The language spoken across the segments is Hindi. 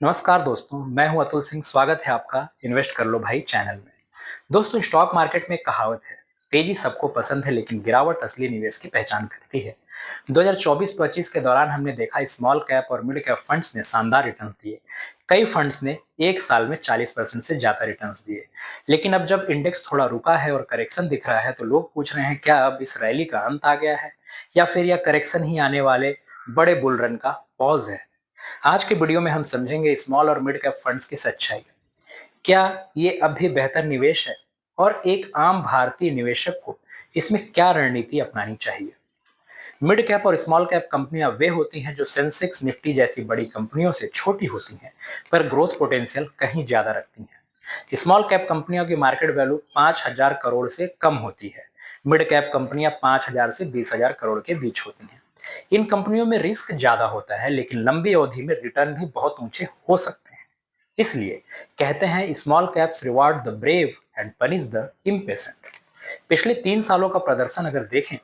नमस्कार दोस्तों, मैं हूं अतुल सिंह। स्वागत है आपका इन्वेस्ट कर लो भाई चैनल में। दोस्तों, स्टॉक मार्केट में एक कहावत है, तेजी सबको पसंद है लेकिन गिरावट असली निवेश की पहचान करती है। 2024-25 के दौरान हमने देखा स्मॉल कैप और मिड कैप फंड्स ने शानदार रिटर्न्स दिए। कई फंड्स ने एक साल में 40% से ज्यादा रिटर्न्स दिए। लेकिन अब जब इंडेक्स थोड़ा रुका है और करेक्शन दिख रहा है तो लोग पूछ रहे हैं, क्या अब इस रैली का अंत आ गया है या फिर यह करेक्शन ही आने वाले बड़े बुल रन का पॉज है। आज के वीडियो में हम समझेंगे स्मॉल और मिड कैप फंड्स की सच्चाई। क्या ये अब भी बेहतर निवेश है और एक आम भारतीय निवेशक को इसमें क्या रणनीति अपनानी चाहिए। मिड कैप और स्मॉल कैप कंपनियां वे होती हैं जो सेंसेक्स निफ्टी जैसी बड़ी कंपनियों से छोटी होती हैं पर ग्रोथ पोटेंशियल कहीं ज्यादा रखती हैं। स्मॉल कैप कंपनियों की मार्केट वैल्यू 5,000 करोड़ से कम होती है। मिड कैप कंपनियां 5,000 से 20,000 करोड़ के बीच होती हैं। इन कंपनियों में रिस्क ज्यादा होता है लेकिन लंबी अवधि में रिटर्न भी बहुत ऊंचे हो सकते हैं। इसलिए कहते हैं, small caps reward the brave and punish the impatient. पिछले 3 सालों का प्रदर्शन अगर देखें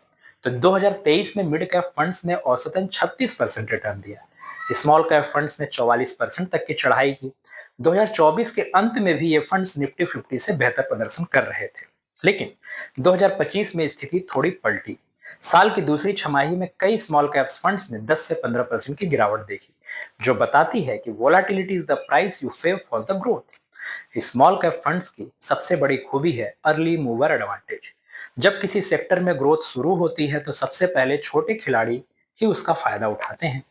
तो 2023 में मिड कैप फंड्स ने औसतन 36% रिटर्न दिया। स्मॉल कैप फंड्स ने 44% तक की चढ़ाई की। 2024 के अंत में भी ये फंड्स निफ्टी 50 से बेहतर प्रदर्शन कर रहे थे। लेकिन 2025 में स्थिति थोड़ी पलटी। साल की दूसरी छमाही में कई स्मॉल कैप्स फंड्स ने 10 से 15% की गिरावट देखी, जो बताती है कि volatility is the price you pay for the growth. Small cap funds की सबसे बड़ी खूबी है अर्ली मूवर एडवांटेज। जब किसी सेक्टर में ग्रोथ शुरू होती है तो सबसे पहले छोटे खिलाड़ी ही उसका फायदा उठाते हैं।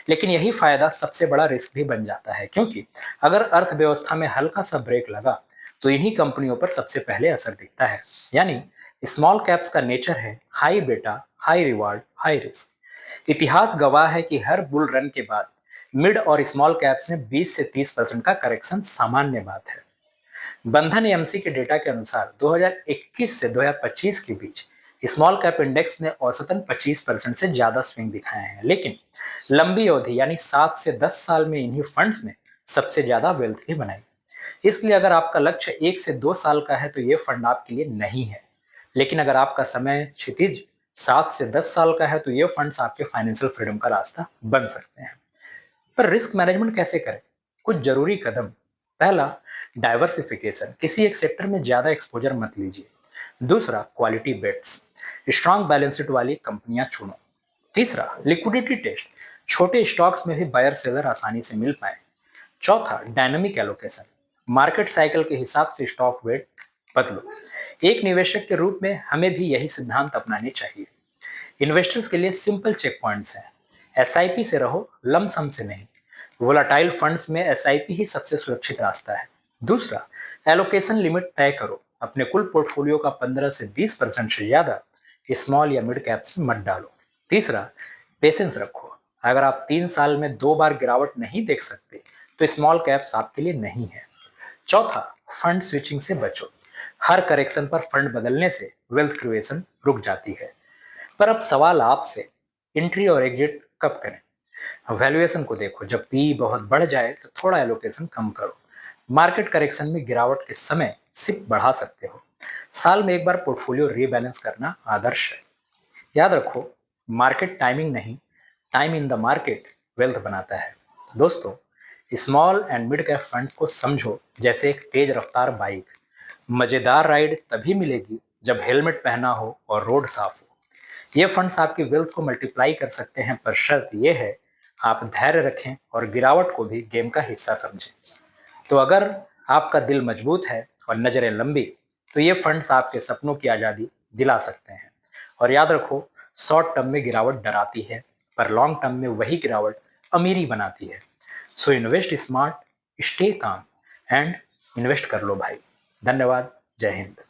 लेकिन यही फायदा सबसे बड़ा रिस्क भी बन जाता है, क्योंकि अगर अर्थव्यवस्था में हल्का सा ब्रेक लगा तो इन्हीं कंपनियों पर सबसे पहले असर दिखता है। यानी स्मॉल कैप्स का नेचर है हाई बेटा, हाई रिवार्ड, हाई रिस्क। इतिहास गवाह है कि हर बुल रन के बाद मिड और स्मॉल कैप्स ने 20 से 30% का करेक्शन सामान्य बात है। बंधन एएमसी के डेटा के अनुसार 2021 से 2025 के बीच स्मॉल कैप इंडेक्स ने औसतन 25% से ज्यादा स्विंग दिखाए हैं। लेकिन लंबी अवधि यानी 7 से 10 साल में इन्हीं फंड्स ने सबसे ज्यादा वेल्थ भी बनाई। इसलिए अगर आपका लक्ष्य 1 से 2 साल का है तो ये फंड आपके लिए नहीं है। लेकिन अगर आपका समय क्षितिज 7 से 10 साल का है तो ये फंड्स आपके फाइनेंशियल फ्रीडम का रास्ता बन सकते हैं। पर रिस्क मैनेजमेंट कैसे करें? कुछ जरूरी कदम। पहला, डाइवर्सिफिकेशन। किसी एक सेक्टर में ज्यादा एक्सपोजर मत लीजिए। दूसरा, quality bets. Strong balance sheet वाली कंपनियां चुनो। तीसरा, लिक्विडिटी टेस्ट। छोटे स्टॉक्स में भी बायर सेलर आसानी से मिल पाए। चौथा, डायनामिक एलोकेशन। मार्केट साइकिल के हिसाब से स्टॉक वेट बदलो। एक निवेशक के रूप में हमें भी यही सिद्धांत अपनाने चाहिए। इन्वेस्टर्स के लिए सिंपल चेक पॉइंट्स हैं। एसआईपी से रहो, लमसम से नहीं। वोलाटाइल फंड्स में एसआईपी ही सबसे सुरक्षित रास्ता है। दूसरा, एलोकेशन लिमिट तय करो। अपने कुल पोर्टफोलियो का 15 से 20% से ज्यादा स्मॉल या मिड कैप्स में मत डालो। तीसरा, पेशेंस रखो। अगर आप 3 साल में 2 बार गिरावट नहीं देख सकते तो स्मॉल कैप्स आपके लिए नहीं है। चौथा, फंड स्विचिंग से बचो। हर करेक्शन पर फंड बदलने से वेल्थ क्रिएशन रुक जाती है। पर अब सवाल आपसे, एंट्री और एग्जिट कब करें? वैल्यूएशन को देखो। जब पी बहुत बढ़ जाए तो थोड़ा एलोकेशन कम करो। मार्केट करेक्शन में गिरावट के समय सिप बढ़ा सकते हो। साल में एक बार पोर्टफोलियो रीबैलेंस करना आदर्श है। याद रखो, मार्केट टाइमिंग नहीं, time in the market wealth बनाता है। दोस्तों, small and mid cap fund को समझो जैसे एक तेज रफ्तार बाइक। मजेदार राइड तभी मिलेगी जब हेलमेट पहना हो और रोड साफ हो। ये फंड्स आपकी वेल्थ को मल्टीप्लाई कर सकते हैं, पर शर्त यह है आप धैर्य रखें और गिरावट को भी गेम का हिस्सा समझें। तो अगर आपका दिल मजबूत है और नजरें लंबी तो ये फंड्स आपके सपनों की आजादी दिला सकते हैं। और याद रखो, शॉर्ट टर्म में गिरावट डराती है पर लॉन्ग टर्म में वही गिरावट अमीरी बनाती है। So invest smart, stay calm and invest कर लो भाई। धन्यवाद। जय हिंद।